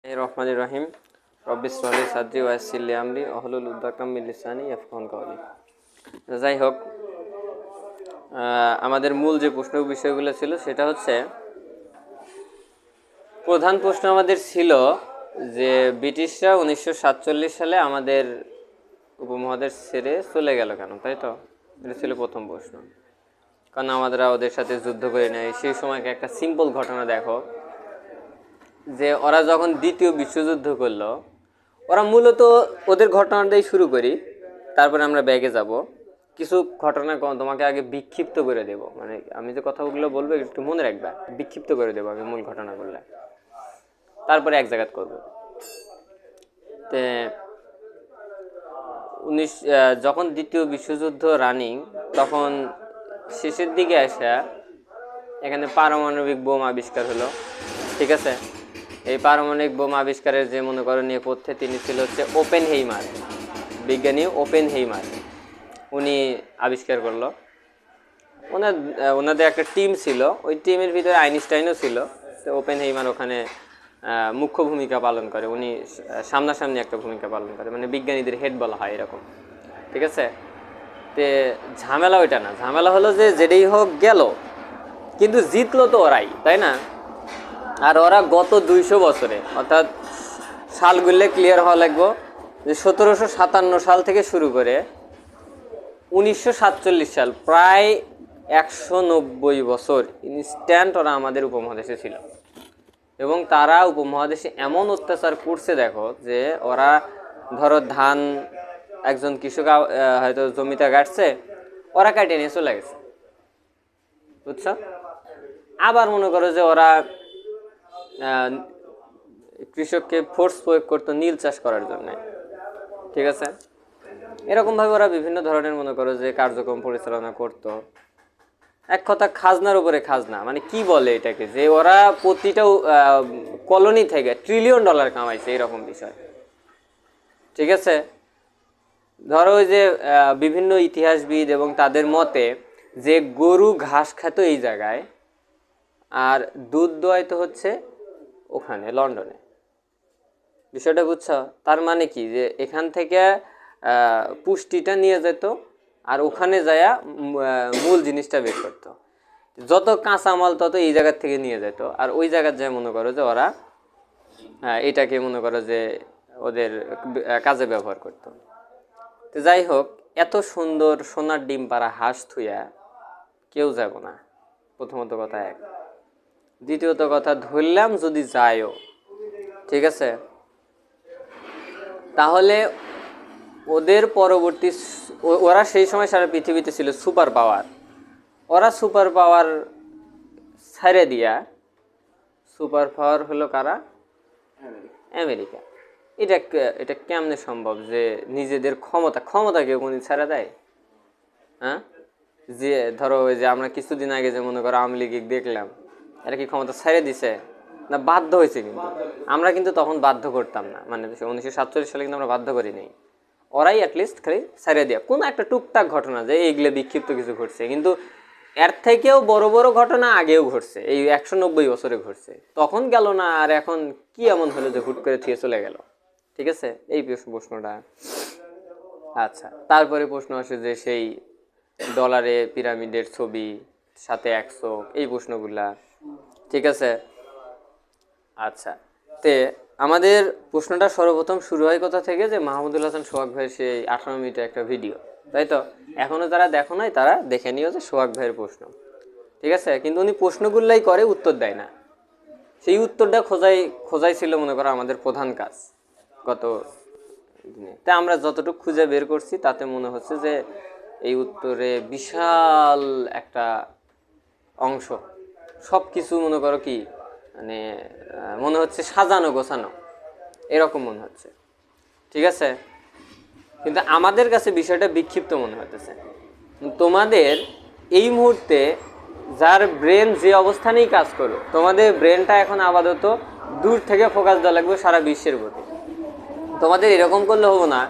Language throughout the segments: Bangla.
রহমানির রহিম রব্বিসলি সাদরি ওয়াসিল্লি আমরি অহলুল উদ্দাকাম মিলিসানি ইয়াফকাহুন কওলি। যাই হোক, আমাদের মূল যে প্রশ্ন বিষয়গুলো ছিল সেটা হচ্ছে, প্রধান প্রশ্ন আমাদের ছিল যে ব্রিটিশরা 1947 সালে আমাদের উপমহাদেশ ছেড়ে চলে গেল কেন, তাই তো? এটা ছিল প্রথম প্রশ্ন। কারণ আমরা ওদের সাথে যুদ্ধ করে নেই। সেই সময়কে একটা সিম্পল ঘটনা দেখো, যে ওরা যখন দ্বিতীয় বিশ্বযুদ্ধ করলো, ওরা মূলত ওদের ঘটনাটাই শুরু করি, তারপরে আমরা ব্যাগে যাব। কিছু ঘটনা তোমাকে আগে বিক্ষিপ্ত করে দেব, মানে আমি যে কথাগুলো বলবো একটু মনে রাখবা, বিক্ষিপ্ত করে দেবো আমি মূল ঘটনাগুলো, তারপরে এক জায়গাত করবো। তে যখন দ্বিতীয় বিশ্বযুদ্ধ রানিং, তখন শেষের দিকে আসা এখানে পারমাণবিক বোম আবিষ্কার হলো। ঠিক আছে, এই পারমাণবিক বোম আবিষ্কারের যে মনে করো নেপথ্যে তিনি ছিল হচ্ছে ওপেনহেইমার, বিজ্ঞানী ওপেনহেইমার। উনি আবিষ্কার করলো। ওনাদের একটা টিম ছিল, ওই টিমের ভিতরে আইনস্টাইনও ছিল। তো ওপেনহেইমার ওখানে মুখ্য ভূমিকা পালন করে, উনি সামনাসামনি একটা ভূমিকা পালন করে, মানে বিজ্ঞানীদের হেড বলা হয় এরকম। ঠিক আছে, তে ঝামেলা ওইটা না, ঝামেলা হলো যে যেটাই হোক গেল, কিন্তু জিতলো তো ওরাই, তাই না? আর ওরা গত 200 বছরে, অর্থাৎ সালগুলো ক্লিয়ার হওয়া লাগবো, যে 1757 সাল থেকে শুরু করে 1947 সাল, প্রায় 190 বছর ইনস্ট্যান্ট ওরা আমাদের উপমহাদেশে ছিল। এবং তারা উপমহাদেশে এমন অত্যাচার করছে দেখো, যে ওরা ধরো ধান একজন কৃষক হয়তো জমিতে কাটছে, ওরা কাটে নিয়ে চলে গেছে, বুঝছো? আবার মনে করো যে ওরা কৃষককে ফোর্স প্রয়োগ করতো নীল চাষ করার জন্য। ঠিক আছে, এরকমভাবে ওরা বিভিন্ন ধরনের মনে করো যে কার্যক্রম পরিচালনা করতো। এক কথা খাজনার উপরে খাজনা, মানে কি বলে এটাকে, যে ওরা প্রতিটা কলোনি থেকে $1 ট্রিলিয়ন কামাইছে, এরকম বিষয়। ঠিক আছে, ধরো ওই যে বিভিন্ন ইতিহাসবিদ এবং তাদের মতে যে গরু ঘাস খেত এই জায়গায়, আর দুধ দোয়াইতো হচ্ছে ওখানে লন্ডনে। বিষয়টা বুঝছো? তার মানে কি, যে এখান থেকে পুষ্টিটা নিয়ে যেত, আর ওখানে যায়া মূল জিনিসটা বের করতো। যত কাঁচামাল তত এই জায়গার থেকে নিয়ে যেত, আর ওই জায়গার যায় মনে করো যে ওরা এটাকে মনে করো যে ওদের কাজে ব্যবহার করতো। তো যাই হোক, এত সুন্দর সোনার ডিম পাড়া হাঁস থুইয়া কেউ যাব না, প্রথমত কথা এক। দ্বিতীয়ত কথা, ধরলাম যদি যায়ও, ঠিক আছে, তাহলে ওদের পরবর্তী ওরা সেই সময় সারা পৃথিবীতে ছিল সুপার পাওয়ার। ওরা সুপার পাওয়ার ছেড়ে দিয়া, সুপার পাওয়ার হলো কারা? আমেরিকা। এটা কেমনে সম্ভব যে নিজেদের ক্ষমতা কেউ কোনদিন ছেড়ে দেয়? হ্যাঁ, যে ধরো ওই যে আমরা কিছুদিন আগে যে মনে করো আওয়ামী লীগ দেখলাম, এরা কি ক্ষমতা ছেড়ে দিছে? না, বাধ্য হয়েছে। কিন্তু আমরা কিন্তু তখন বাধ্য করতাম না, মানে 1947 সালে কিন্তু আমরা বাধ্য করি নাই। ওরাই অ্যাটলিস্ট খালি ছেড়ে দেওয়া, কোনো একটা টুকটাক ঘটনা যে এইগুলো বিক্ষিপ্ত কিছু ঘটছে, কিন্তু এর থেকেও বড় বড় ঘটনা আগেও ঘটছে, এই 190 বছরে ঘটছে। তখন গেল না, আর এখন কি এমন হলো যে হুট করে থিয়ে চলে গেল? ঠিক আছে, এই প্রশ্নটা। আচ্ছা, তারপরে প্রশ্ন আসে যে সেই ডলারে পিরামিডের ছবি, সাথে 100, এই প্রশ্নগুলা। ঠিক আছে, আচ্ছা, তে আমাদের প্রশ্নটা সর্বপ্রথম শুরু হয় কথা থেকে, যে মাহমুদুল হাসান সোহাগ ভাইয়ের সেই 18 মিনিটের একটা ভিডিও, তাই তো? এখনো যারা দেখো নাই তারা দেখে নিও যে সোহাগ ভাইয়ের প্রশ্ন। ঠিক আছে, কিন্তু উনি প্রশ্নগুলাই করে, উত্তর দেয় না। সেই উত্তরটা খোঁজাই ছিল মনে করো আমাদের প্রধান কাজ গত দিনে। তাই আমরা যতটুকু খুঁজে বের করছি তাতে মনে হচ্ছে যে এই উত্তরে বিশাল একটা অংশ, সব কিছু মনে করো কি, মানে মনে হচ্ছে সাজানো গোছানো, এরকম মনে হচ্ছে। ঠিক আছে, কিন্তু আমাদের কাছে বিষয়টা বিক্ষিপ্ত মনে হতেছে। তোমাদের এই মুহূর্তে যার ব্রেন যে অবস্থানেই কাজ করো, তোমাদের ব্রেনটা এখন আপাতত দূর থেকে ফোকাস দেওয়া লাগবে সারা বিশ্বের প্রতি। তোমাদের এরকম করলে হবো না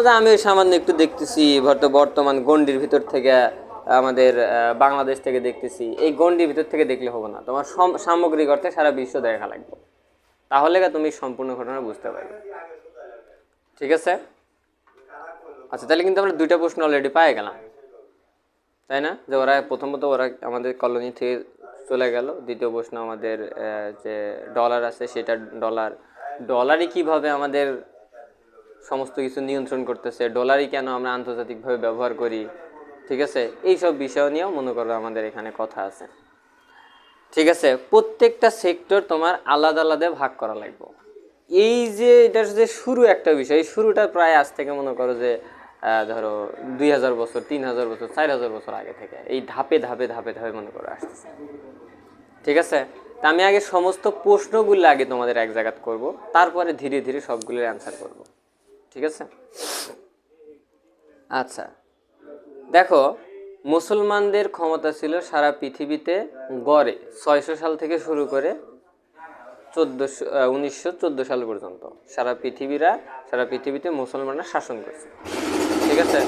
যে আমি সামান্য একটু দেখতেছি বর্তমান গণ্ডির ভিতর থেকে, আমাদের বাংলাদেশ থেকে দেখতেছি, এই গণ্ডির ভিতর থেকে দেখলে হবো না, তোমার সামগ্রিক অর্থে সারা বিশ্ব দেখা লাগবে। তাহলে তুমি সম্পূর্ণ ঘটনা বুঝতে পারবে। ঠিক আছে? আচ্ছা, তাহলে কিন্তু আমরা দুইটা প্রশ্ন অলরেডি পেয়ে গেলাম, তাই না? যে ওরা প্রথমত ওরা আমাদের কলোনি থেকে চলে গেল। দ্বিতীয় প্রশ্ন আমাদের যে ডলার আছে সেটা ডলারই কিভাবে আমাদের সমস্ত কিছু নিয়ন্ত্রণ করতেছে, ডলারই কেন আমরা আন্তর্জাতিকভাবে ব্যবহার করি, ঠিক আছে? এইসব বিষয় নিয়েও মনে করো আমাদের এখানে কথা আছে। ঠিক আছে, প্রত্যেকটা সেক্টর তোমার আলাদা আলাদা ভাগ করা লাগবে। এই যে এটার যে শুরু একটা বিষয়, এই শুরুটা প্রায় আজ থেকে মনে করো যে ধরো 2000 বছর, 3000 বছর, 4000 বছর আগে থেকে এই ধাপে ধাপে ধাপে ধাপে মনে করো আসতেছে। ঠিক আছে, তা আমি আগে সমস্ত প্রশ্নগুলো আগে তোমাদের এক জায়গাত করব, তারপরে ধীরে ধীরে সবগুলোর অ্যান্সার করব। ঠিক আছে? আচ্ছা, দেখো, মুসলমানদের ক্ষমতা ছিল সারা পৃথিবীতে গড়ে 600 সাল থেকে শুরু করে 1914 সাল পর্যন্ত সারা পৃথিবীতে মুসলমানরা শাসন করছে। ঠিক আছে,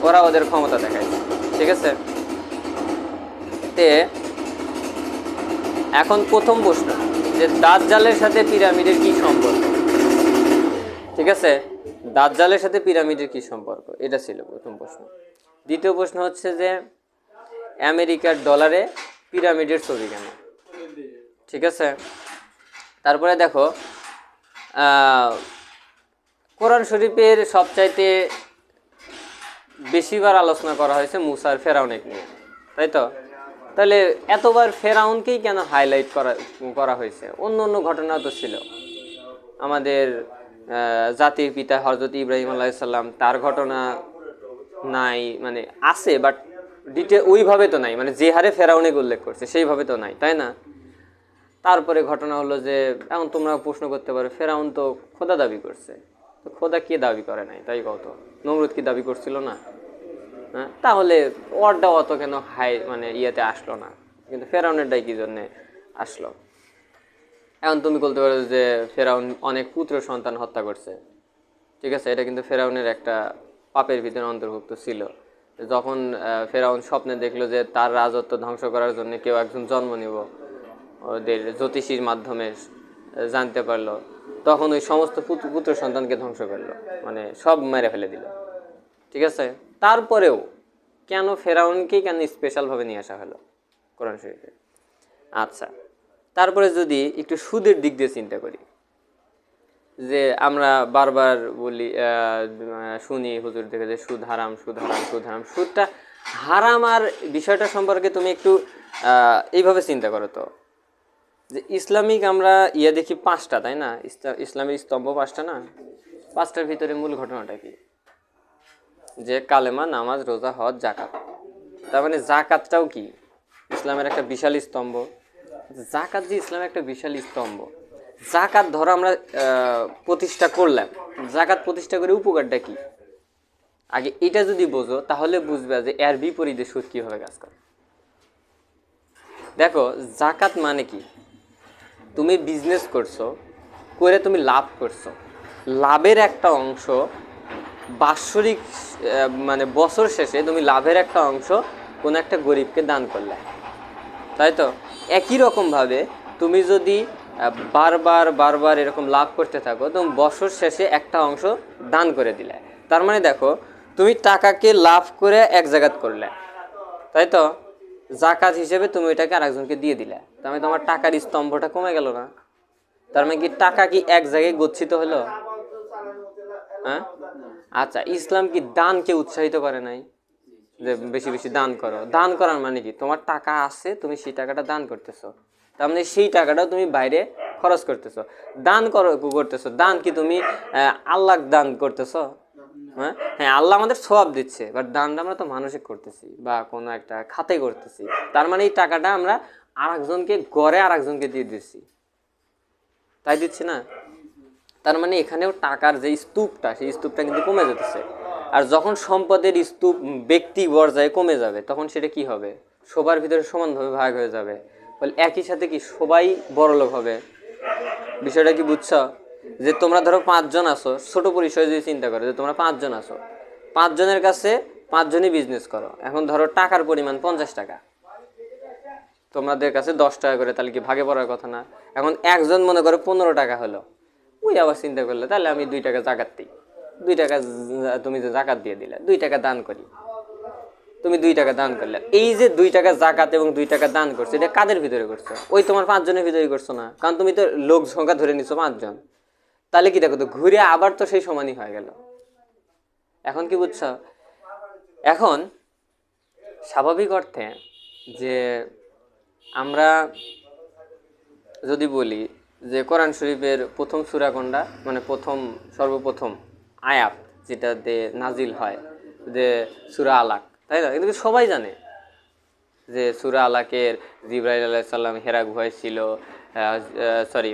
ওরা ওদের ক্ষমতা দেখাইছে। ঠিক আছে, তে এখন প্রথম প্রশ্ন যে দাজ্জালের সাথে পিরামিডের কি সম্পর্ক? ঠিক আছে, দাজ্জালের সাথে পিরামিডের কি সম্পর্ক, এটা ছিল প্রথম প্রশ্ন। দ্বিতীয় প্রশ্ন হচ্ছে যে আমেরিকার ডলারে পিরামিডের ছবি কেন? ঠিক আছে, তারপরে দেখো কোরআন শরীফের সবচাইতে বেশিবার আলোচনা করা হয়েছে মুসার ফেরাউনকে নিয়ে, তাই তো? তাহলে এতবার ফেরাউনকেই কেন হাইলাইট করা হয়েছে? অন্য অন্য ঘটনা তো ছিল, আমাদের জাতির পিতা হযরত ইব্রাহিম আলাইহিস সালাম, তার ঘটনা নাই, মানে আছে বাট ডিটেল ওইভাবে তো নাই, মানে যে হারে ফেরাউনকে উল্লেখ করছে সেইভাবে তো নাই, তাই না? তারপরে ঘটনা হলো যে এখন তোমরা প্রশ্ন করতে পারো ফেরাউন তো খোদা দাবি করছে, তো খোদা কে দাবি করে নাই? তাই কত, নমরুদ কি দাবি করছিল না? হ্যাঁ, তাহলে ওরটা অত কেন মানে ইয়েতে আসলো না, কিন্তু ফেরাউনেরটাই কি জন্যে আসলো? এখন তুমি বলতে পারো যে ফেরাউন অনেক পুত্র সন্তান হত্যা করছে। ঠিক আছে, এটা কিন্তু ফেরাউনের একটা পাপের ভিতরে অন্তর্ভুক্ত ছিল। যখন ফেরাউন স্বপ্নে দেখলো যে তার রাজত্ব ধ্বংস করার জন্য কেউ একজন জন্ম নিব, ওদের জ্যোতিষীর মাধ্যমে জানতে পারলো, তখন ওই সমস্ত পুত্র সন্তানকে ধ্বংস করলো, মানে সব মেরে ফেলে দিল। ঠিক আছে, তারপরেও কেন ফেরাউনকেই কেন স্পেশালভাবে নিয়ে আসা হলো কোরআন শরীফে? আচ্ছা, তারপরে যদি একটু সুদের দিক দিয়ে চিন্তা করি, যে আমরা বারবার বলি শুনি হুজুর থেকে যে সুদ হারাম, সুদ হারাম, সুদ হারাম। সুদটা হারাম আর বিষয়টা সম্পর্কে তুমি একটু এইভাবে চিন্তা করো তো, যে ইসলামিক আমরা দেখি 5টা, তাই না? ইসলামের স্তম্ভ 5টা না? 5টার ভিতরে মূল ঘটনাটা কি? যে কালেমা, নামাজ, রোজা, হজ, জাকাত। তার মানে জাকাতটাও কি ইসলামের একটা বিশাল স্তম্ভ? জাকাত যে ইসলামের একটা বিশাল স্তম্ভ, জাকাত ধরো আমরা প্রতিষ্ঠা করলাম, জাকাত প্রতিষ্ঠা করে উপকারটা কি? আগে এটা যদি বোঝো তাহলে বুঝবে যে এর বিপরীতে সুদ কিভাবে কাজ করে। দেখো, জাকাত মানে কি? তুমি বিজনেস করছো, করে তুমি লাভ করছো, লাভের একটা অংশ বাৎসরিক মানে বছর শেষে তুমি লাভের একটা অংশ কোনো একটা গরিবকে দান করলে, তাই তো? একই রকমভাবে তুমি যদি বারবার বারবার এরকম লাভ করতে থাকো, তুমি বছর শেষে একটা অংশ দান করে দিলে। তার মানে দেখো, তুমি টাকাকে লাভ করে এক জায়গাত করলে, তাই তো? জাকাত হিসেবে তুমি ওইটাকে আরেকজনকে দিয়ে দিলে, তার মানে তোমার টাকার স্তম্ভটা কমে গেল না? তার মানে কি টাকা কি এক জায়গায় গচ্ছিত হলো? হ্যাঁ, আচ্ছা, ইসলাম কি দানকে উৎসাহিত করে নাই যে বেশি বেশি দান করো? দান করার মানে কি? তোমার টাকা আছে, তুমি সেই টাকাটা দান করতেছো, তার মানে সেই টাকাটাও তুমি বাইরে খরচ করতেছো, করতেছো। দান কি তুমি আল্লাহ দান করতেছো? হ্যাঁ, আল্লাহ আমাদের সওয়াব দিচ্ছে, বাট দানটা আমরা তো মানসিক করতেছি বা কোনো একটা খাতে করতেছি। তার মানে এই টাকাটা আমরা আরেকজনকে গড়ে আরেকজনকে দিয়ে দিচ্ছি, তাই দিচ্ছি না? তার মানে এখানেও টাকার যে স্তূপটা, সেই স্তূপটা কিন্তু কমে যেতেছে। আর যখন সম্পদের স্তূপ ব্যক্তি পর্যায়ে কমে যাবে, তখন সেটা কি হবে? সবার ভিতরে সমানভাবে ভাগ হয়ে যাবে। বলে একই সাথে কি সবাই বড়লোক হবে? বিষয়টা কি বুঝছো? যে তোমরা ধরো 5 জন আছো, ছোট পরিসরে যদি চিন্তা করো যে তোমরা 5 জন আছো, 5 জনের কাছে 5 জনই বিজনেস করো, এখন ধরো টাকার পরিমাণ 50 টাকা, তোমাদের কাছে 10 টাকা করে, তাহলে কি ভাগে পড়ার কথা না? এখন একজন মনে করো 15 টাকা হলো, ওই আবার চিন্তা করলে তাহলে আমি 2 টাকা জাকাত দিই, 2 টাকা তুমি যে জাকাত দিয়ে দিলে, 2 টাকা দান করি, তুমি 2 টাকা দান করলে। এই যে 2 টাকা জাকাত এবং 2 টাকা দান করছো, এটা কাদের ভিতরে করছো? ওই তোমার 5 জনের ভিতরে করছো না, কারণ তুমি তো লোক সংখ্যা ধরে নিছো 5 জন। তাহলে কি দেখো তো ঘুরে আবার তো সেই সমানই হয়ে গেল। এখন কি বুঝছো? এখন স্বাভাবিক অর্থে যে আমরা যদি বলি যে কোরআন শরীফের প্রথম সূরা কোনটা, মানে সর্বপ্রথম আয়াত যেটাতে নাজিল হয়, যে সূরা আলাক, তাই না? কিন্তু সবাই জানে যে সূরা আলাকের জিবরাইল আলাইহিস সালাম হেরা গুহায় ছিল,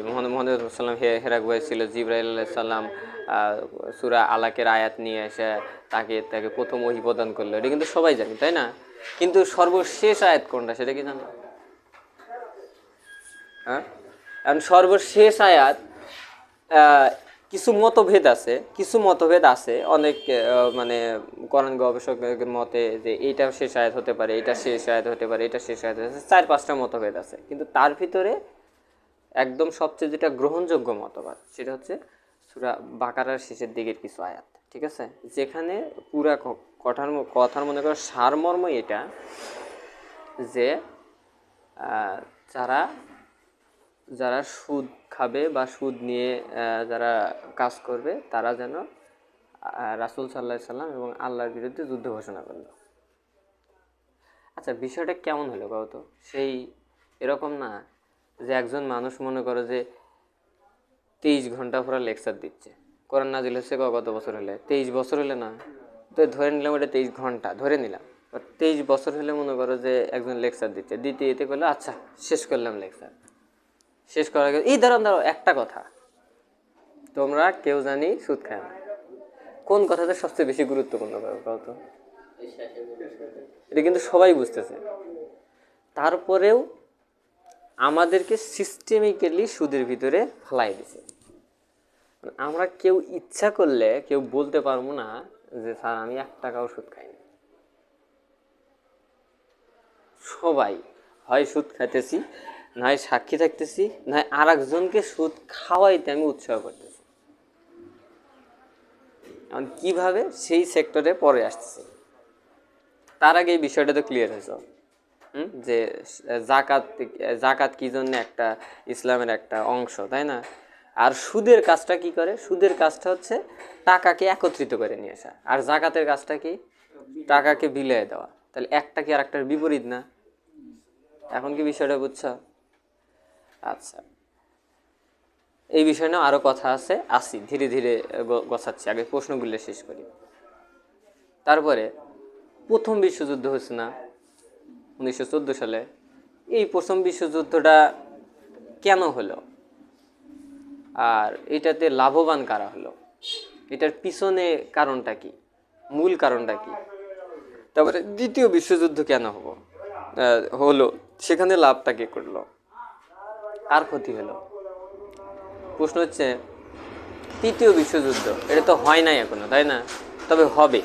মুহাম্মদ সাল্লাম হেরা গুহায় ছিল, জিবরাইল আলাইহিস সালাম সূরা আলাকের আয়াত নিয়ে এসে তাকে প্রথম ওহী প্রদান করলো, এটা কিন্তু সবাই জানি, তাই না? কিন্তু সর্বশেষ আয়াত কোনটা সেটা কি জানো? হ্যাঁ, এখন সর্বশেষ আয়াত কিছু মতভেদ আছে অনেক, মানে কোরআন গবেষকের মতে যে এইটা শেষ আয়াত হতে পারে, এটা শেষ আয়াত হতে পারে, এটা শেষ আয়াত হতে পারে, 4-5টা মতভেদ আছে। কিন্তু তার ভিতরে একদম সবচেয়ে যেটা গ্রহণযোগ্য মতবাদ সেটা হচ্ছে সূরা বাকারার শেষের দিকের কিছু আয়াত, ঠিক আছে? যেখানে পুরা কথার মনে করো সারমর্ম এটা যে যারা সুদ খাবে বা সুদ নিয়ে যারা কাজ করবে, তারা যেন রাসূল সাল্লাল্লাহু আলাইহি সাল্লাম এবং আল্লাহর বিরুদ্ধে যুদ্ধ ঘোষণা করলো। আচ্ছা, বিষয়টা কেমন হলো কত? সেই এরকম না যে একজন মানুষ মনে করো যে 23 ঘন্টা পুরো লেকচার দিচ্ছে, কোরআন নাজিল হচ্ছে কত বছর হলে? 23 বছর হলে না তো ধরে নিলাম ওটা 23 ঘন্টা ধরে নিলাম, 23 বছর হলে মনে করো যে একজন লেকচার দিচ্ছে, দিতে এতে করলো, আচ্ছা শেষ করলাম লেকচার। শেষ করার আগে এই দাঁড়াও একটা কথা, তোমরা কেউ জানি সুদ খায় না, কোন কথাটা সবচেয়ে বেশি গুরুত্বপূর্ণ কত? এটা কিন্তু সবাই বুঝতেছে, তারপরেও আমাদেরকে সিস্টেমিক্যালি সুদের ভিতরে ফেলাই দিছে। আমরা কেউ ইচ্ছা করলে কেউ বলতে পারবো না যে স্যার আমি 1 টাকাও সুদ খাইনি। সবাই হয় সুদ খাইতেছি, নয় সাক্ষী থাকতেছি, নয় আর একজনকে সুদ খাওয়াইতে আমি উৎসাহ করতেছি। কিভাবে সেই সেক্টরে পরে আসতেছে, তার আগে এই বিষয়টা তো ক্লিয়ার হয়েছে যে জাকাত কি জন্য একটা ইসলামের একটা অংশ, তাই না? আর সুদের কাজটা কি করে? সুদের কাজটা হচ্ছে টাকাকে একত্রিত করে নিয়ে আসা, আর জাকাতের কাজটা কি? টাকাকে বিলিয়ে দেওয়া। তাহলে একটা কি আর একটার বিপরীত না? এখন কি বিষয়টা বুঝছো? আচ্ছা, এই বিষয় নিয়ে আরো কথা আছে, ধীরে ধীরে গোছাচ্ছি, আগে প্রশ্নগুলো শেষ করি। তারপরে প্রথম বিশ্বযুদ্ধ হয়েছে না 1914 সালে? এই প্রথম বিশ্বযুদ্ধটা কেন হলো আর এটাতে লাভবান কারা হলো, এটার পিছনে কারণটা কি, মূল কারণটা কি? তারপরে দ্বিতীয় বিশ্বযুদ্ধ কেন হলো, সেখানে লাভটা কে করলো, আর ক্ষতি হলো? প্রশ্ন হচ্ছে তৃতীয় বিশ্বযুদ্ধ, এটা তো হয় নাই এখনো, তাই না? তবে হবে,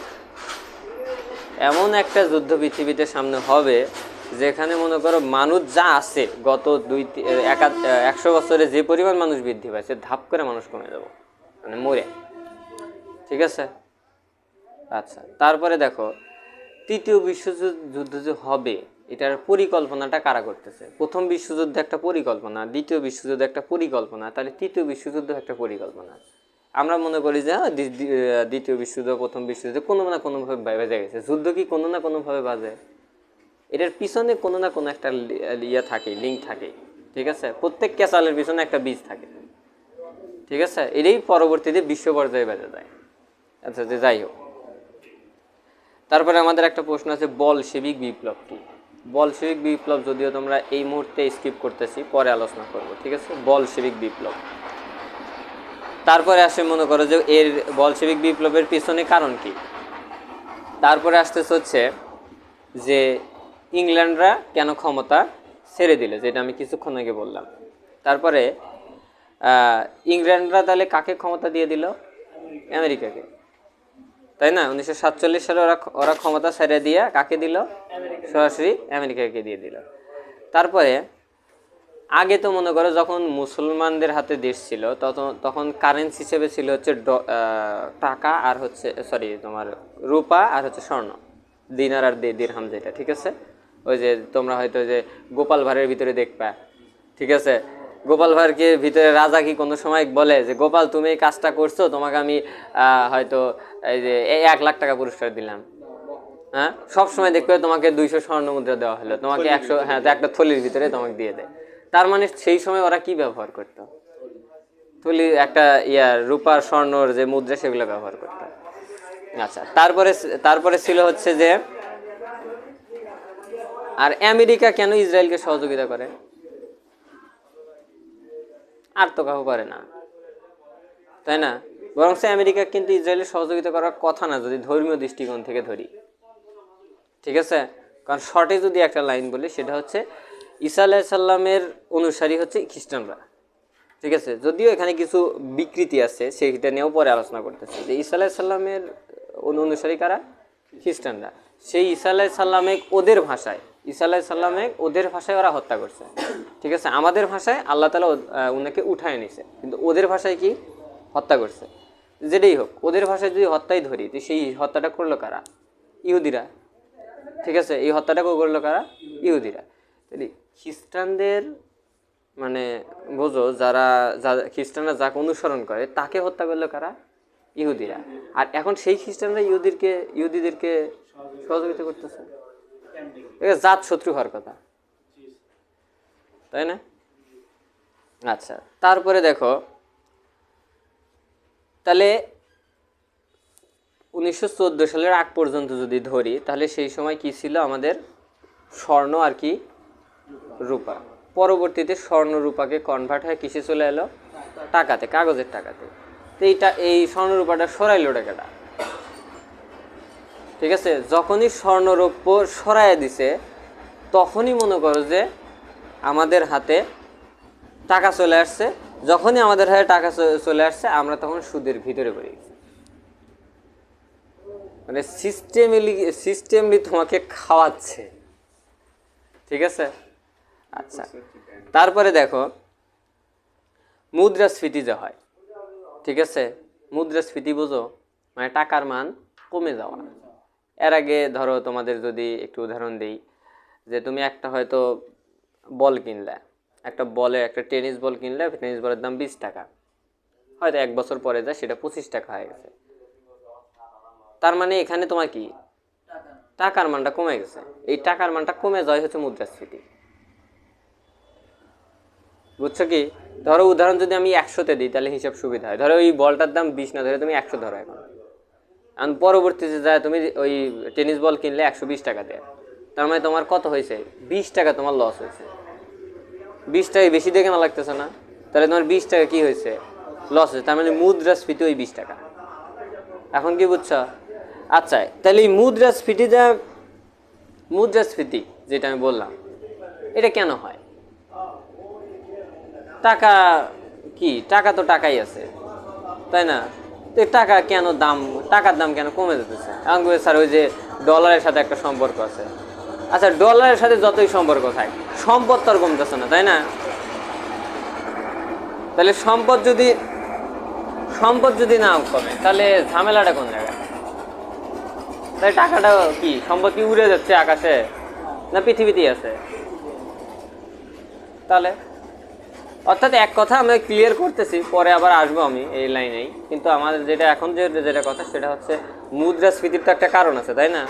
এমন একটা যুদ্ধ পৃথিবীতে সামনে হবে যেখানে মনে করো মানুষ যা আছে গত 100 বছরে যে পরিমাণ মানুষ বৃদ্ধি পাইছে, ধাপ করে মানুষ কমে যাবো, মানে মরে, ঠিক আছে? আচ্ছা, তারপরে দেখো তৃতীয় বিশ্বযুদ্ধ যে হবে এটার পরিকল্পনাটা কারা করতেছে? প্রথম বিশ্বযুদ্ধ একটা পরিকল্পনা, দ্বিতীয় বিশ্বযুদ্ধ একটা পরিকল্পনা, তাহলে তৃতীয় বিশ্বযুদ্ধ একটা পরিকল্পনা। আমরা মনে করি যে দ্বিতীয় বিশ্বযুদ্ধ প্রথম বিশ্বযুদ্ধ কোনো না কোনোভাবে বেজে গেছে, যুদ্ধ কি কোনো না কোনোভাবে বাজে? এটার পিছনে কোনো না কোনো একটা থাকে, লিঙ্ক থাকে, ঠিক আছে? প্রত্যেক ক্যাচালের পিছনে একটা বীজ থাকে, ঠিক আছে? এটাই পরবর্তীতে বিশ্ব পর্যায়ে বেজে যায়। আচ্ছা, যে যাই হোক, তারপরে আমাদের একটা প্রশ্ন আছে, বলশেবিক বিপ্লব কি? বলশেবিক বিপ্লব যদিও তোমরা এই মুহূর্তে স্কিপ করতেছি, পরে আলোচনা করব, ঠিক আছে? বলশেবিক বিপ্লব, তারপরে আসে মনে করো যে এর বলশেবিক বিপ্লবের পিছনে কারণ কি। তারপরে আসতেছে হচ্ছে যে ইংল্যান্ডরা কেন ক্ষমতা ছেড়ে দিল, যেটা আমি কিছুক্ষণ আগে বললাম। তারপরে ইংল্যান্ডরা তাহলে কাকে ক্ষমতা দিয়ে দিল? আমেরিকাকে, তাই না? 1947 সালে ওরা ক্ষমতা ছেড়ে দিয়ে কাকে দিল? সরাসরি আমেরিকাকে দিয়ে দিল। তারপরে আগে তো মনে করো যখন মুসলমানদের হাতে দেশ ছিল তখন কারেন্সি হিসেবে ছিল হচ্ছে টাকা আর হচ্ছে সরি তোমার রূপা আর হচ্ছে স্বর্ণ, দিনার আর দিরহাম যেটা, ঠিক আছে। ওই যে তোমরা হয়তো যে গোপাল ভাঁড়ের ভিতরে দেখবা, ঠিক আছে, গোপাল ভাঁড়কে ভিতরে রাজা কি কোনো সময় বলে যে গোপাল তুমি এই কাজটা করছো, তোমাকে আমি হয়তো এই যে 1 লাখ টাকা পুরস্কার দিলাম, হ্যাঁ, সবসময় দেখবে তোমাকে 200 স্বর্ণ মুদ্রা দেওয়া হলো, তোমাকে 100, হ্যাঁ, একটা থলির ভিতরে তোমাকে দিয়ে দেয়। তার মানে সেই সময় ওরা কি ব্যবহার করতো, থলি, একটা রূপার স্বর্ণর যে মুদ্রা সেগুলো ব্যবহার করতো। আচ্ছা, তারপরে ছিল হচ্ছে যে আর আমেরিকা কেন ইসরায়েলকে সহযোগিতা করে? আর তো কাউ করে না, তাই না? বরং আমেরিকা কিন্তু ইসরায়েলের সহযোগিতা করার কথা না, যদি ধর্মীয় দৃষ্টিকোণ থেকে ধরি, ঠিক আছে। কারণ শর্টে যদি একটা লাইন বলি সেটা হচ্ছে ঈসা আলাইহিস সালামের অনুসারী হচ্ছে খ্রিস্টানরা, ঠিক আছে। যদিও এখানে কিছু বিকৃতি আছে, সেইটা নিয়েও পরে আলোচনা করতেছে যে ঈসা আলাইহিস সালামের অনুসারী কারা? খ্রিস্টানরা। সেই ঈসা আলাইহিস সালামে ওদের ভাষায়, ঈসা আলাইহিস সালামে ওদের ভাষায় ওরা হত্যা করছে, ঠিক আছে। আমাদের ভাষায় আল্লাহ তাআলা ওনাকে উঠায় নিছে, কিন্তু ওদের ভাষায় কি হত্যা করছে। যেটাই হোক, ওদের ভাষায় যদি হত্যাই ধরি, তো সেই হত্যাটা করলো কারা? ইহুদিরা, ঠিক আছে। এই হত্যাটা করলো কারা? ইহুদিরা। তাহলে খ্রিস্টানদের মানে বোঝো, যারা খ্রিস্টানরা যাকে অনুসরণ করে তাকে হত্যা করলো কারা? ইহুদিরা। আর এখন সেই খ্রিস্টানরা ইহুদিদেরকে সহযোগিতা করতেছে, জাত শত্রু হওয়ার কথা, তাই না? আচ্ছা, তারপরে দেখো তাহলে 1914 সালের আগ পর্যন্ত যদি ধরি, তাহলে সেই সময় কি ছিল আমাদের? স্বর্ণ আর কি রূপা। পরবর্তীতে স্বর্ণ রূপাকে কনভার্ট হয়ে কিসে চলে এলো? টাকাতে, কাগজের টাকাতে। তো এই স্বর্ণ রূপাটা সরাইলো টাকাটা, ঠিক আছে। যখনই স্বর্ণরৌপ্য সরাইয়া দিছে, তখনই মনে করো যে আমাদের হাতে টাকা চলে আসছে। যখনই আমাদের হাতে টাকা চলে আসছে, আমরা তখন সুদের ভিতরে পড়ে গেছি। মানে সিস্টেমলি তোমাকে খাওয়াচ্ছে, ঠিক আছে। আচ্ছা, তারপরে দেখো মুদ্রাস্ফীতি যে হয়, ঠিক আছে। মুদ্রাস্ফীতি বোঝো, মানে টাকার মান কমে যাওয়া। এর আগে ধরো তোমাদের যদি একটু উদাহরণ দিই, যে তুমি একটা হয়তো বল কিনলে, একটা টেনিস বল কিনলে, টেনিস বলের দাম 20 টাকা, হয়তো 1 বছর পরে যায় সেটা 25 টাকা হয়ে গেছে। তার মানে এখানে তোমার কি টাকার মানটা কমে গেছে। এই টাকার মানটা কমে যায় হচ্ছে মুদ্রাস্ফীতি, বুঝছো কি? ধরো উদাহরণ যদি আমি 100-তে দিই, তাহলে হিসাব সুবিধা হয়। ধরো ওই বলটার দাম 20 না ধরে তুমি 100 ধরো এখন, আর পরবর্তীতে যায় তুমি ওই টেনিস বল কিনলে 120 টাকা দেয়। তার মানে তোমার কত হয়েছে? 20 টাকা তোমার লস হয়েছে। 20 টাকা বেশি দেখে না লাগতেছে না? তাহলে তোমার 20 টাকা কি হয়েছে? লস হয়েছে। তার মানে মুদ্রাস্ফীতি ওই 20 টাকা। এখন কি বুঝছো? আচ্ছা, তাহলে এই মুদ্রাস্ফীতি যেটা আমি বললাম, এটা কেন হয়? টাকা কি, টাকা তো টাকাই আছে, তাই না? তো টাকা কেন টাকার দাম কেন কমে যেতেছে? এখন স্যার ওই যে ডলারের সাথে একটা সম্পর্ক আছে। আচ্ছা, ডলারের সাথে যতই সম্পর্ক থাকে, সম্পদ তো আর কমতেছে না, তাই না? তাহলে সম্পদ যদি না কমে, তাহলে ঝামেলাটা কোন জায়গায়? তাই টাকাটা কি, সম্পদ কি উড়ে যাচ্ছে আকাশে, না পৃথিবীতেই আছে? তাহলে অর্থাৎ এক কথা আমরা ক্লিয়ার করতেছি, পরে আবার আসবো আমি এই লাইনেই। কিন্তু আমাদের এখন যেটা কথা, সেটা হচ্ছে মুদ্রাস্ফীতির তো একটা কারণ আছে, তাই না?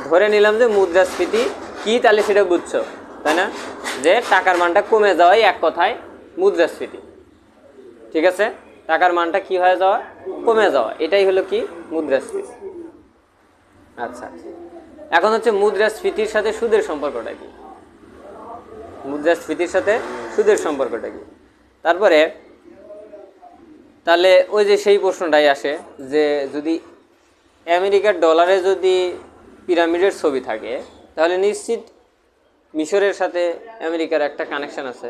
ধরে নিলাম যে মুদ্রাস্ফীতি কি, তাহলে সেটা বুঝছো, তাই না? যে টাকার মানটা কমে যাওয়াই এক কথায় মুদ্রাস্ফীতি, ঠিক আছে। টাকার মানটা কি হয়ে যাওয়া? কমে যাওয়া, এটাই হলো কি মুদ্রাস্ফীতি। আচ্ছা, এখন হচ্ছে মুদ্রাস্ফীতির সাথে সুদের সম্পর্কটা কি? মুদ্রাস্ফীতির সাথে সুদের সম্পর্কটা কি? তারপরে তাহলে ওই যে সেই প্রশ্নটাই আসে যে যদি আমেরিকার ডলারে যদি পিরামিডের ছবি থাকে, তাহলে নিশ্চিত মিশরের সাথে আমেরিকার একটা কানেকশন আছে,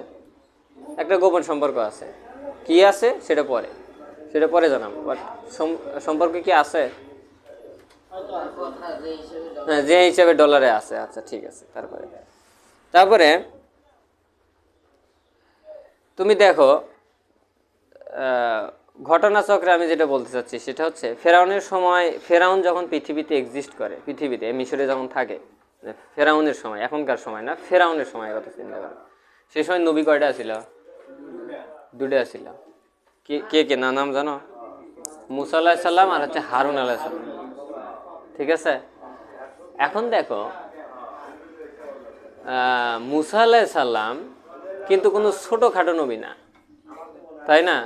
একটা গোপন সম্পর্ক আছে। কি আছে সেটা পরে জানাবো, বাট সম্পর্ক কি আছে? হ্যাঁ, যে হিসাবে ডলারে আছে। আচ্ছা, ঠিক আছে। তারপরে তুমি দেখো ঘটনাচক্রে আমি যেটা বলতে চাচ্ছি সেটা হচ্ছে ফেরাউনের সময়, ফেরাউন যখন পৃথিবীতে এক্সিস্ট করে, পৃথিবীতে মিশরে যখন থাকে, ফেরাউনের সময়, এখনকার সময় না, ফেরাউনের সময় কথা চিন্তা করে, সেই সময় নবী কয়টা ছিল? দুটা ছিল। কে কে কে না নাম জানো? মুসা আলাইহিস সালাম আর হচ্ছে হারুন আলাইহিস সালাম। ঠিক আছে, এখন দেখো মুসা আলাইহিস সালাম কিন্তু কোনো ছোটোখাটো নবী না, তাই না?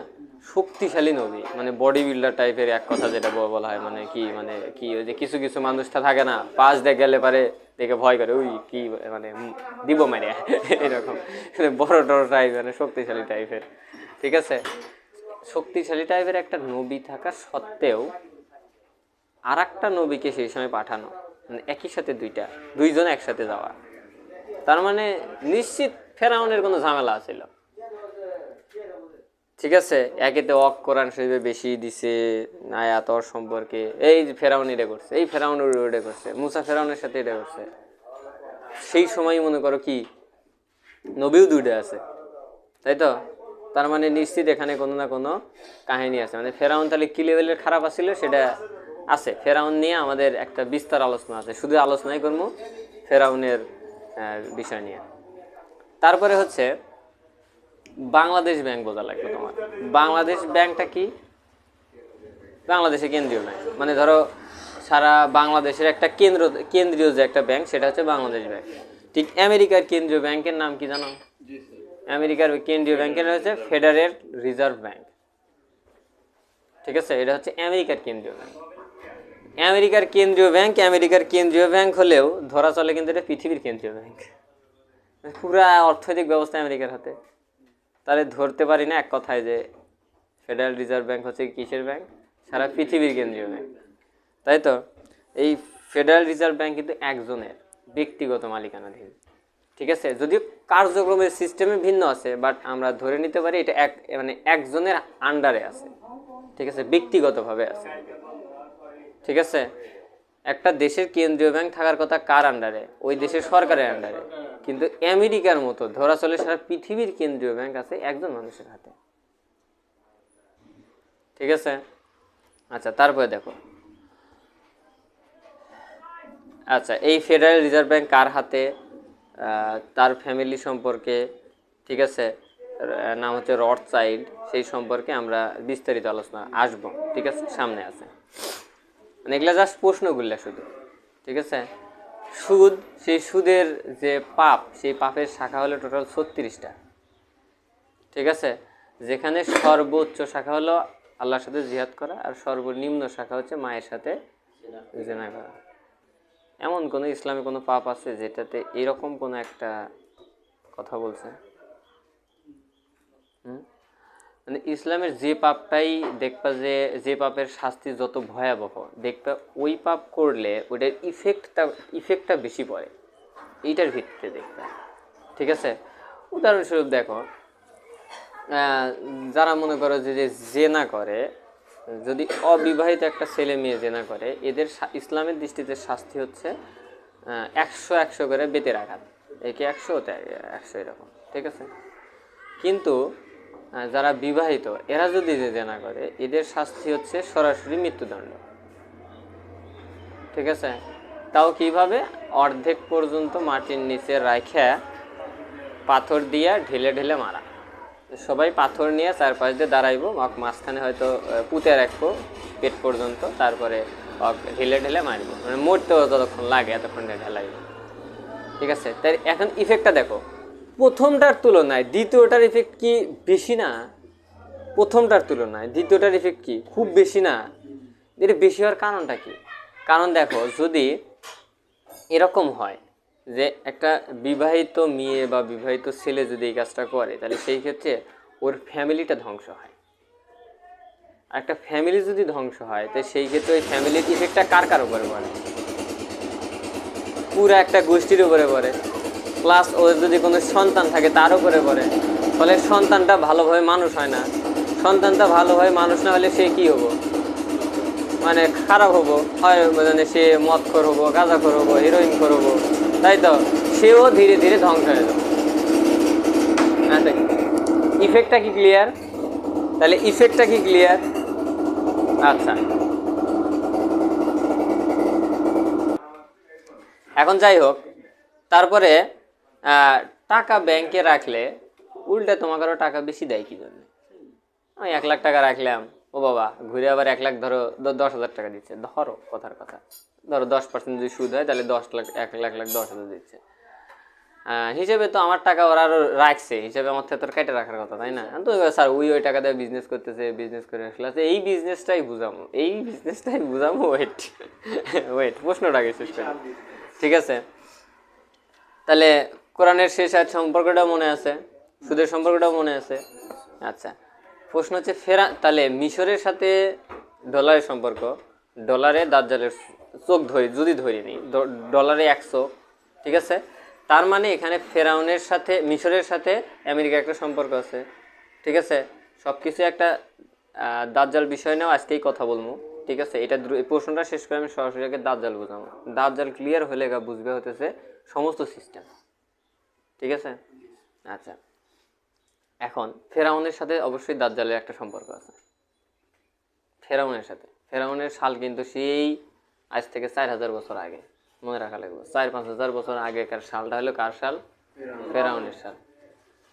শক্তিশালী নবী, মানে বডি বিল্ডার টাইপের, এক কথা যেটা বলা হয়, মানে কি ওই যে কিছু কিছু মানুষটা থাকে না, পাশ দিয়ে গেলে পারে দেখে ভয় করে, ওই কি মানে দিব মারে এরকম বড় টড় টাইপ, মানে শক্তিশালী টাইপের। ঠিক আছে, শক্তিশালী টাইপের একটা নবী থাকা সত্ত্বেও আর একটা নবীকে সেই সময় পাঠানো, মানে একই সাথে দুইজন একসাথে যাওয়া, তার মানে নিশ্চিত ফেরাউনের কোনো ঝামেলা ছিল। ঠিক আছে, একেতে কোরআন শরীফে বেশি দিছে আয়াত ওর সম্পর্কে, এই ফেরাউন এটা করছে, এই ফেরাউন এটা করছে, মুসা ফেরাউনের সাথে এটা করছে। সেই সময় মনে করো কি নবীও দুইটা আছে, তাই তো? তার মানে নিশ্চিত এখানে কোনো না কোনো কাহিনী আছে। মানে ফেরাউন তাহলে কি লেভেলের খারাপ আছিল সেটা আছে, ফেরাউন নিয়ে আমাদের একটা বিস্তার আলোচনা আছে, শুধু আলোচনাই করবো ফেরাউনের বিষয় নিয়ে। তারপরে হচ্ছে বাংলাদেশ ব্যাংক বোঝা লাগবে তোমার। বাংলাদেশ ব্যাংকটা কি? বাংলাদেশের কেন্দ্রীয় ব্যাংক, মানে ধরো সারা বাংলাদেশের একটা কেন্দ্রীয় যে একটা ব্যাংক, সেটা হচ্ছে বাংলাদেশ ব্যাংক। ঠিক আমেরিকার কেন্দ্রীয় ব্যাংকের নাম কি জানো? আমেরিকার কেন্দ্রীয় ব্যাংকের হচ্ছে ফেডারেল রিজার্ভ ব্যাংক। ঠিক আছে, এটা হচ্ছে আমেরিকার কেন্দ্রীয় ব্যাংক। আমেরিকার কেন্দ্রীয় ব্যাংক হলেও ধরা চলে কিন্তু এটা পৃথিবীর কেন্দ্রীয় ব্যাংক। পুরা অর্থনৈতিক ব্যবস্থা আমেরিকার হাতে। তাহলে ধরতে পারি না এক কথায় যে ফেডারেল রিজার্ভ ব্যাংক হচ্ছে কিসের ব্যাংক? সারা পৃথিবীর কেন্দ্রীয় ব্যাংক, তাই তো? এই ফেডারেল রিজার্ভ ব্যাংক কিন্তু একজনের ব্যক্তিগত মালিকানাধীন। ঠিক আছে, যদিও কার্যক্রমের সিস্টেমে ভিন্ন আছে, বাট আমরা ধরে নিতে পারি এটা মানে একজনের আন্ডারে আছে। ঠিক আছে, ব্যক্তিগতভাবে আছে। ঠিক আছে, একটা দেশের কেন্দ্রীয় ব্যাংক থাকার কথা কার আন্ডারে? ওই দেশের সরকারের আন্ডারে। কিন্তু আমেরিকার মতো ধরা চলে সারা পৃথিবীর কেন্দ্রীয় ব্যাংক আছে একজন মানুষের হাতে। ঠিক আছে, আচ্ছা তারপরে দেখো, আচ্ছা এই ফেডারেল রিজার্ভ ব্যাংক কার হাতে, তার ফ্যামিলি সম্পর্কে, ঠিক আছে, নাম হচ্ছে রথচাইল্ড, সেই সম্পর্কে আমরা বিস্তারিত আলোচনা আসবো। ঠিক আছে, সামনে আছে, মানে এগুলা জাস্ট প্রশ্নগুলো শুধু। ঠিক আছে, সুদ, সেই সুদের যে পাপ, সেই পাপের শাখা হলো টোটাল 36টা। ঠিক আছে, যেখানে সর্বোচ্চ শাখা হলো আল্লাহর সাথে জিহাদ করা, আর সর্বনিম্ন শাখা হচ্ছে মায়ের সাথে জিনা করা। এমন কোনো ইসলামে কোনো পাপ আছে যেটাতে এরকম কোনো একটা কথা বলছে? মানে ইসলামের যে পাপটাই দেখবা, যে পাপের শাস্তি যত ভয়াবহ দেখবা, ওই পাপ করলে ওইটার ইফেক্টটা বেশি পড়ে, এইটার ভিত্তিতে দেখবা। ঠিক আছে, উদাহরণস্বরূপ দেখো, যারা মনে করো যে জেনা করে, যদি অবিবাহিত একটা ছেলে মেয়ে জেনা করে, এদের ইসলামের দৃষ্টিতে শাস্তি হচ্ছে 100 করে বেতের আঘাত, একে 100 এরকম। ঠিক আছে, কিন্তু যারা বিবাহিত এরা যদি জেনা করে, এদের শাস্তি হচ্ছে সরাসরি মৃত্যুদণ্ড। ঠিক আছে, তাও কিভাবে? অর্ধেক পর্যন্ত মাটির নিচে রাখা পাথর দিয়া ঢেলে ঢেলে মারা। সবাই পাথর নিয়ে চারপাশ দিয়ে দাঁড়াইবো, মাঝখানে হয়তো পুঁতে রাখবো পেট পর্যন্ত, তারপরে ঢেলে ঢেলে মারবো, মানে মরতেও যতক্ষণ লাগে এতক্ষণ ঢেলাইব। ঠিক আছে, তাই এখন ইফেক্টটা দেখো, প্রথমটার তুলনায় দ্বিতীয়টার ইফেক্ট কি বেশি না? প্রথমটার তুলনায় দ্বিতীয়টার ইফেক্ট কি খুব বেশি না? এটা বেশি হওয়ার কারণটা কি? কারণ দেখো, যদি এরকম হয় যে একটা বিবাহিত মেয়ে বা বিবাহিত ছেলে যদি এই কাজটা করে, তাহলে সেই ক্ষেত্রে ওর ফ্যামিলিটা ধ্বংস হয়। আর একটা ফ্যামিলি যদি ধ্বংস হয়, তো সেই ক্ষেত্রে ওই ফ্যামিলির ইফেক্টটা কার উপরে পড়ে? পুরো একটা গোষ্ঠীর উপরে পড়ে, প্লাস ওর যদি কোনো সন্তান থাকে তার উপরে পড়ে। ফলে সন্তানটা ভালোভাবে মানুষ হয় না। সন্তানটা ভালোভাবে মানুষ না হলে সে কি হবো? মানে খারাপ হবো, হয় মানে সে মদখোর হবো, গাঁজাখোর হবো, হিরোইনখোর হবো, তাই তো? সেও ধীরে ধীরে ধ্বংস হয়ে যাবে। ইফেক্টটা কি ক্লিয়ার? তাহলে ইফেক্টটা কি ক্লিয়ার? আচ্ছা, এখন যাই হোক, তারপরে টাকা ব্যাংকে রাখলে উল্টে তোমাকে আরো টাকা বেশি দেয় কি জন্য? আমি 1 লাখ টাকা রাখলাম, ও বাবা ঘুরে আবার 1 লাখ ধরো 10,000 টাকা দিচ্ছে, ধরো কথার কথা, ধরো 10% যদি সুদ হয় তাহলে 10 লাখ, 1 লাখ 10,000 দিচ্ছে। হিসেবে তো আমার টাকা ওরা আরো রাখছে, হিসেবে আমার থেকে তোর কেটে রাখার কথা, তাই না? তো স্যার ওই টাকা দিয়ে বিজনেস করতেছে, বিজনেস করে আসলে এই বিজনেসটাই বুঝামো। ওয়েট ওয়েট, প্রশ্নটাকে শেষ করি, ঠিক আছে? তাহলে কোরআনের শেষ আয়াত সম্পর্কটাও মনে আছে, সুদের সম্পর্কটাও মনে আছে। আচ্ছা, প্রশ্ন হচ্ছে তাহলে মিশরের সাথে ডলারের সম্পর্ক, ডলারে দাজ্জালের চোখ যদি ধরি নিই, ডলারে 1 চোখ, ঠিক আছে? তার মানে এখানে ফেরাউনের সাথে মিশরের সাথে আমেরিকার একটা সম্পর্ক আছে, ঠিক আছে? সব কিছু একটা দাজ্জাল বিষয় নিয়েও আজকেই কথা বলবো, ঠিক আছে? এটা প্রশ্নটা শেষ করে আমি সরাসরি আগে দাজ্জাল বুঝাবো। দাজ্জাল ক্লিয়ার হলে বুঝবে হতেছে সমস্ত সিস্টেম, ঠিক আছে? আচ্ছা, এখন ফেরাউনের সাথে অবশ্যই দাজ্জালের একটা সম্পর্ক আছে। ফেরাউনের সাল কিন্তু সেই আজ থেকে 4,000 বছর আগে, মনে রাখা লাগবে। 4-5 হাজার বছর আগেকার সালটা হলো কার সাল? ফেরাউনের সাল,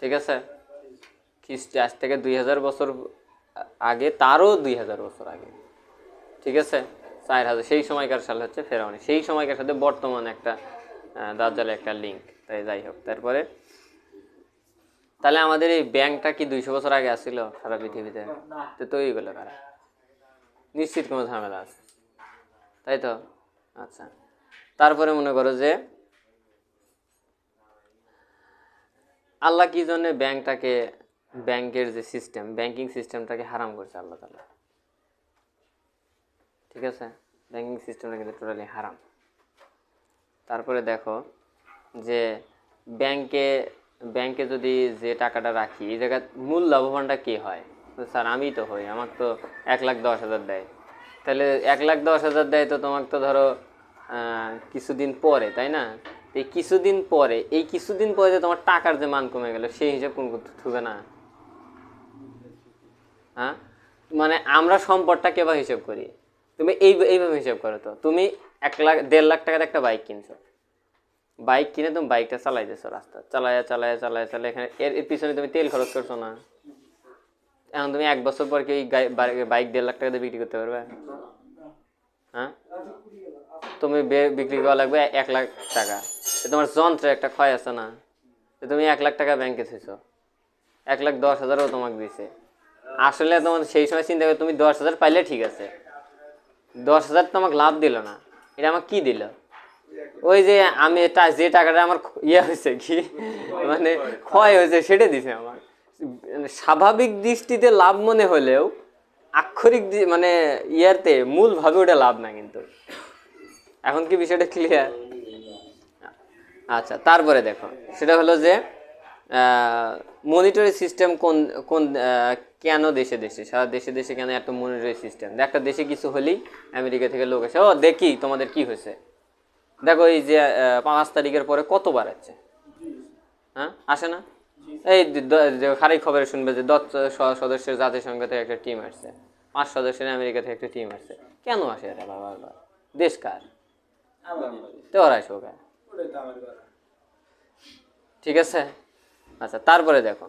ঠিক আছে? খ্রিস্টে আজ থেকে 2,000 বছর আগে, তারও 2,000 বছর আগে, ঠিক আছে? 4,000, সেই সময়কার সাল হচ্ছে ফেরাউনের। সেই সময়কার সাথে বর্তমান একটা দাজ্জালের একটা লিঙ্ক। তাই যাই হোক, তারপরে তাহলে আমাদের এই ব্যাংকটা কি 200 বছর আগে আসছিল সারা পৃথিবীতে? তো তৈরি করলো কারা? নিশ্চিত কোনো ঝামেলা আছে, তাই তো? আচ্ছা, তারপরে মনে করো যে আল্লাহ কি জন্য ব্যাংকের যে সিস্টেম, ব্যাংকিং সিস্টেমটাকে হারাম করছে আল্লাহ তাআলা, ঠিক আছে? ব্যাংকিং সিস্টেমটা কিন্তু টোটালি হারাম। তারপরে দেখো যে ব্যাংকে যদি যে টাকাটা রাখি, এই জায়গায় মূল লাভবানটা কে হয়? স্যার আমি তো হই, আমার তো 1,10,000 দেয়। তাহলে 1,10,000 দেয় তো তোমাকে তো ধরো কিছুদিন পরে, তাই না? এই কিছুদিন পরে যে তোমার টাকার যে মান কমে গেল, সেই হিসাব কোন করতে হবে না? হ্যাঁ, মানে আমরা সম্পদটাকে বা হিসাব করি, তুমি এইভাবে হিসাব করো তো। তুমি 1,00,000 টাকার একটা বাইক কিনছো, বাইক কিনে তুমি বাইকটা চালাইতেছো, রাস্তা চালায় এখানে এর পিছনে তুমি তেল খরচ করছো না? এখন তুমি 1 বছর পর কি ওই বাইক 1,50,000 টাকা দিয়ে বিক্রি করতে পারবে? হ্যাঁ, তুমি বিক্রি করা লাগবে 1,00,000 টাকা। তোমার যন্ত্রের একটা ক্ষয় আছে না? তুমি 1,00,000 টাকা ব্যাংকে থুইছো, 1,10,000ও তোমাকে দিছে। আসলে তোমার সেই সময় চিন্তা করে তুমি 10,000 পাইলে ঠিক আছে, 10,000 তোমাকে লাভ দিল না, এটা আমাকে কি দিল? ওই যে আমি যে টাকাটা আমার হয়েছে কি মানে ক্ষয় হয়েছে, সেটা দিছে আমার। স্বাভাবিক দৃষ্টিতে লাভ মনে হলেও আক্ষরিক মানে মূল ভাবে ওটা লাভ না কিন্তু। এখন কি বিষয়টা ক্লিয়ার? আচ্ছা, তারপরে দেখো সেটা হলো যে মনিটরি সিস্টেম কোন কোন কেন দেশে সারা দেশে কেন এত মনিটরি সিস্টেম? একটা দেশে কিছু হলেই আমেরিকা থেকে লোক আসে, ও দেখি তোমাদের কি হয়েছে, দেখো এই যে 5 তারিখের পরে কত বাড়াচ্ছে, হ্যাঁ আসে না? এই খারাপ খবরে শুনবে যে 10 সদস্যের জাতিসংঘ থেকে একটা টিম আসছে, 5 সদস্যের আমেরিকা থেকে একটা টিম আসছে। কেন আসে এরা বাবা? দেশ কার? তো ওরা আসো, ঠিক আছে? আচ্ছা, তারপরে দেখো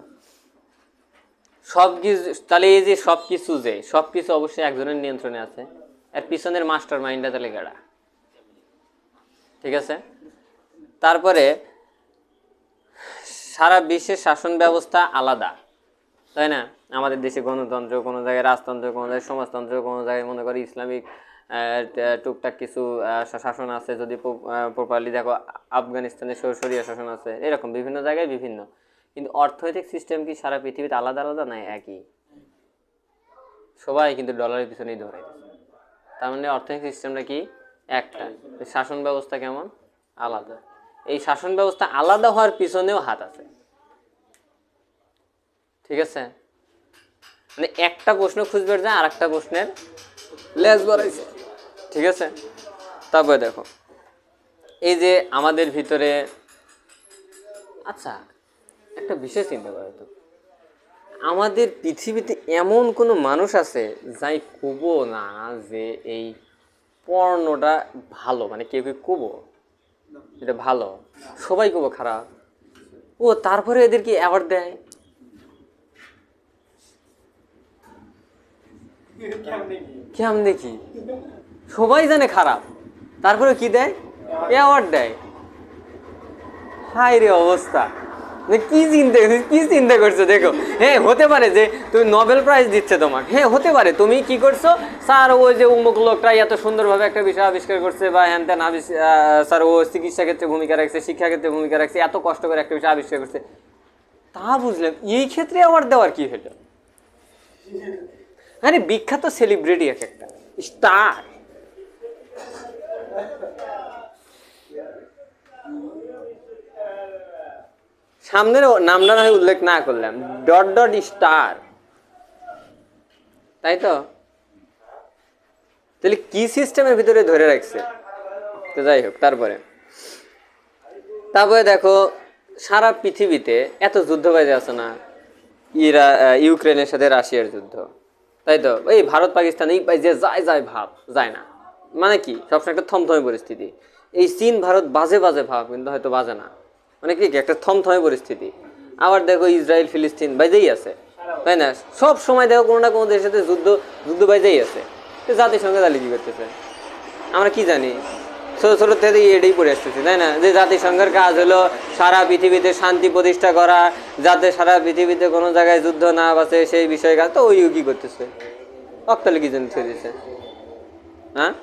সবকিছু, তাহলে এই যে সবকিছু অবশ্যই একজনের নিয়ন্ত্রণে আছে, এর পিছনের মাস্টার মাইন্ডটা তাহলে গাড়া, ঠিক আছে? তারপরে সারা বিশ্বের শাসন ব্যবস্থা আলাদা, তাই না? আমাদের দেশে গণতন্ত্র, কোনো জায়গায় রাজতন্ত্র, কোনো জায়গায় সমাজতন্ত্র, কোনো জায়গায় মনে করি ইসলামিক টুকটাক কিছু শাসন আছে। যদি প্রপারলি দেখো আফগানিস্তানে শরিয়া শাসন আছে, এরকম বিভিন্ন জায়গায় বিভিন্ন। কিন্তু অর্থনৈতিক সিস্টেম কি সারা পৃথিবীতে আলাদা আলাদা নাই? একই। সবাই কিন্তু ডলারের পিছনেই দৌড়াইতেছে। তার মানে অর্থনৈতিক সিস্টেমটা কি? একটা। শাসন ব্যবস্থা কেমন? আলাদা। এই শাসন ব্যবস্থা আলাদা হওয়ার পিছনেও হাত আছে, ঠিক আছে? মানে একটা প্রশ্ন খুঁজবে যায় আর একটা প্রশ্নের লেজ বাড়াইছে, ঠিক আছে? তারপরে দেখো এই যে আমাদের ভিতরে, আচ্ছা একটা বিষয় চিন্তা করো তো, আমাদের পৃথিবীতে এমন কোনো মানুষ আছে যাই কব না যে এই পর্ণটা ভালো, মানে কেউ কেউ কব এটা ভালো, সবাই কব খারাপ। ও তারপরে এদেরকে অ্যাওয়ার্ড দেয়। কেমন দেখি সবাই জানে খারাপ, তারপরে কি দেয়? অ্যাওয়ার্ড দেয়। হায় রে অবস্থা, কি চিন্তা করছো দেখো। হ্যাঁ হতে পারে যে তুমি নোবেল প্রাইজ দিচ্ছে তোমাকে, হ্যাঁ হতে পারে তুমি কি করছো, স্যার ওই যে উমুক লোকটা এত সুন্দরভাবে একটা বিষয় আবিষ্কার করছে বা হ্যান ত্যান স্যার ও চিকিৎসা ক্ষেত্রে ভূমিকা রাখছে, শিক্ষা ক্ষেত্রে ভূমিকা রাখছে, এত কষ্ট করে একটা বিষয় আবিষ্কার করছে, তা বুঝলাম। এই ক্ষেত্রে অ্যাওয়ার্ড দেওয়ার কি হলো? আরে বিখ্যাত সেলিব্রিটি এক একটা স্টার, সামনের নামটা না উল্লেখ না করলাম, ডট ডট স্টার, তাই তো? তাহলে কি সিস্টেমের ভিতরে ধরে রাখছে? তো যাই হোক, তারপরে দেখো সারা পৃথিবীতে এত যুদ্ধ বাজে আছে না, ইউক্রেনের সাথে রাশিয়ার যুদ্ধ, তাই তো? এই ভারত পাকিস্তান এই যে যায় ভাব যায় না, মানে কি সবসময় একটা থমথমে পরিস্থিতি। এই চীন ভারত বাজে ভাব, কিন্তু হয়তো বাজে না, মানে কি একটা থমথমে পরিস্থিতি। আবার দেখো ইসরায়েল ফিলিস্তিন বাইজেই আছে, তাই না? সব সময় দেখো কোনো না কোনো দেশের সাথে যুদ্ধ বাইজেই আছে। জাতিসংঘে তাহলে কি করতেছে আমরা কি জানি? ছোট থেকে এটাই পড়ে আসতেছি, তাই না? যে জাতিসংঘের কাজ হলো সারা পৃথিবীতে শান্তি প্রতিষ্ঠা করা, যাতে সারা পৃথিবীতে কোনো জায়গায় যুদ্ধ না বাঁচে সেই বিষয়ে কাজ। তো ওইও কি করতেছে? তাহলে কি জন্য ছেড়ে দিচ্ছে? হ্যাঁ,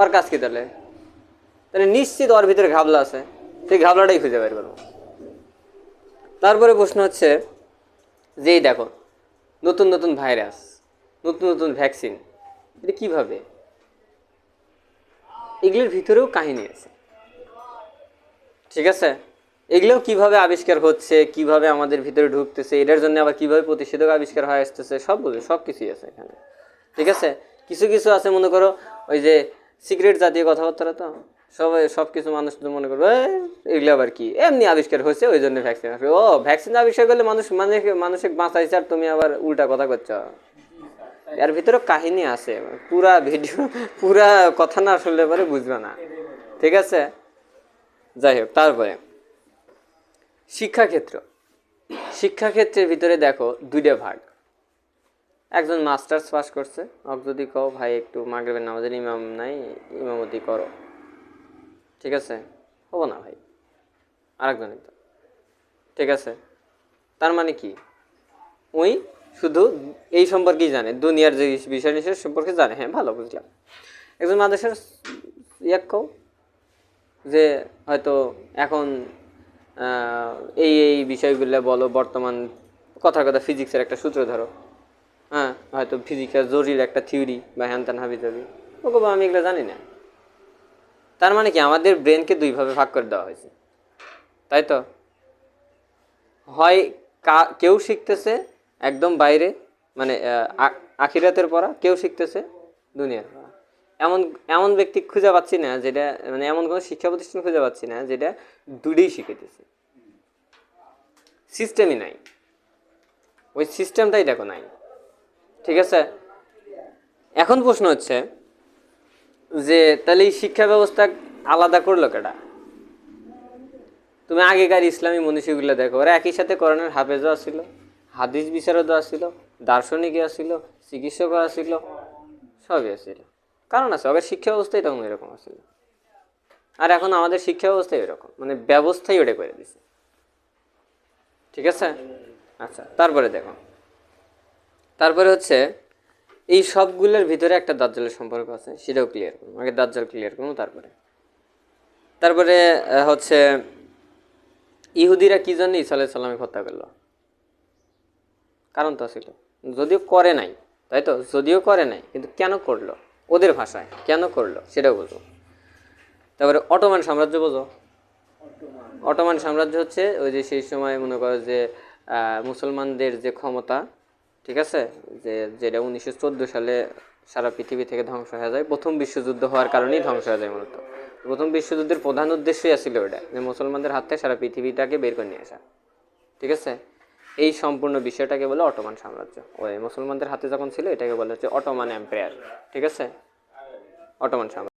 ওর কাজ কি তাহলে? তাহলে নিশ্চিত ওর ভিতরে ঘাবলা আছে, সেই ঘাবলাটাই খুঁজে বের করবো। তারপরে প্রশ্ন হচ্ছে যে দেখো নতুন ভাইরাস, নতুন ভ্যাকসিন, এটা কিভাবে? এগুলোর ভিতরেও কাহিনী আছে, ঠিক আছে? এগুলোও কিভাবে আবিষ্কার হচ্ছে, কিভাবে আমাদের ভিতরে ঢুকতেছে, এটার জন্য আবার কিভাবে প্রতিষেধক আবিষ্কার হয়ে আসতেছে, সব কিছুই আছে এখানে, ঠিক আছে? কিছু আছে মনে করো ওই যে সিক্রেট জাতীয় কথাবার্তা, তো সব কিছু মানুষ মনে করবো এগুলো আবার কি এমনি আবিষ্কার হয়েছে ওই জন্য ভ্যাকসিন আসবে। ও ভ্যাকসিন আবিষ্কার করলে মানুষকে বাঁচাইছে, আর তুমি আবার উল্টা কথা করছো। এর ভিতরে কাহিনী আছে, পুরা কথা না শুনলে পরে বুঝবে না, ঠিক আছে? যাই হোক, তারপরে শিক্ষাক্ষেত্রের ভিতরে দেখো দুইটা ভাগ। একজন মাস্টার্স পাস করছে, যদি কও ভাই একটু মাগরিবের নামাজের ইমাম নাই, ইমামতি করো, ঠিক আছে? হবো না ভাই, আরেকজনই তো, ঠিক আছে? তার মানে কি ওই শুধু এই সম্পর্কেই জানে, দুনিয়ার যে বিষয় নিষেধ সম্পর্কে জানে, হ্যাঁ ভালো বুঝলাম। একজন মাদ্রাসার কও যে হয়তো এখন এই বিষয়গুলো বলো, বর্তমান কথা ফিজিক্সের একটা সূত্র ধরো, হ্যাঁ হয়তো ফিজিক্সের জটিল একটা থিওরি বা হ্যান ত্যান হাবি যাবি, ওকে আমি এগুলো জানি না। তার মানে কি আমাদের ব্রেনকে দুইভাবে ভাগ করে দেওয়া হয়েছে, তাই তো? হয় কেউ শিখতেছে একদম বাইরে, মানে আখিরাতের পড়া, কেউ শিখতেছে দুনিয়ার পড়া। এমন ব্যক্তি খুঁজে পাচ্ছি না যেটা, মানে এমন কোনো শিক্ষা প্রতিষ্ঠান খুঁজে পাচ্ছি না যেটা দুটোই শিখেতেছে, সিস্টেমই নাই, ওই সিস্টেমটাই দেখো নাই, ঠিক আছে? এখন প্রশ্ন হচ্ছে যে তাহলে এই শিক্ষা ব্যবস্থা আলাদা করলো কেডা? তুমি আগেকার ইসলামী মনীষীগুলো দেখো, ওরা একই সাথে কোরআনের হাফেজও আসছিল, হাদিস বিশারদও আসছিল, দার্শনিকই আসছিল, চিকিৎসকও আসছিল, সবই আসছিল। কারণ আছে, ওদের শিক্ষা ব্যবস্থাই তখন এরকম আসছিল। আর এখন আমাদের শিক্ষা ব্যবস্থা এরকম, মানে ব্যবস্থাই ওটা করে দিছে, ঠিক আছে? আচ্ছা, তারপরে হচ্ছে এই সবগুলোর ভিতরে একটা দাজ্জালের সম্পর্ক আছে, সেটাও ক্লিয়ার করবো। আগে দাজ্জাল ক্লিয়ার করবো, তারপরে হচ্ছে ইহুদিরা কি জন্য ঈসা আলাইহিস সালামকে হত্যা করলো? কারণ তো ছিল, যদিও করে নাই, তাই তো? যদিও করে নাই, কিন্তু কেন করলো? ওদের ভাষায় কেন করলো সেটাও বুঝো। তারপরে অটোমান সাম্রাজ্য বোঝো। অটোমান সাম্রাজ্য হচ্ছে ওই যে সেই সময় মনে করো যে মুসলমানদের যে ক্ষমতা, ঠিক আছে, যেটা 1914 সালে সারা পৃথিবী থেকে ধ্বংস হয়ে যায়, প্রথম বিশ্বযুদ্ধ হওয়ার কারণেই ধ্বংস হয়ে যায়। মূলত প্রথম বিশ্বযুদ্ধের প্রধান উদ্দেশ্যই ছিল ওটা, যে মুসলমানদের হাত থেকে সারা পৃথিবীটাকে বের করে নিয়ে আসা, ঠিক আছে? এই সম্পূর্ণ বিষয়টাকে বলে অটোমান সাম্রাজ্য। ওই মুসলমানদের হাতে যখন ছিল এটাকে বলা হচ্ছে অটোমান এম্পায়ার। ঠিক আছে, অটোমান সাম্রাজ্য।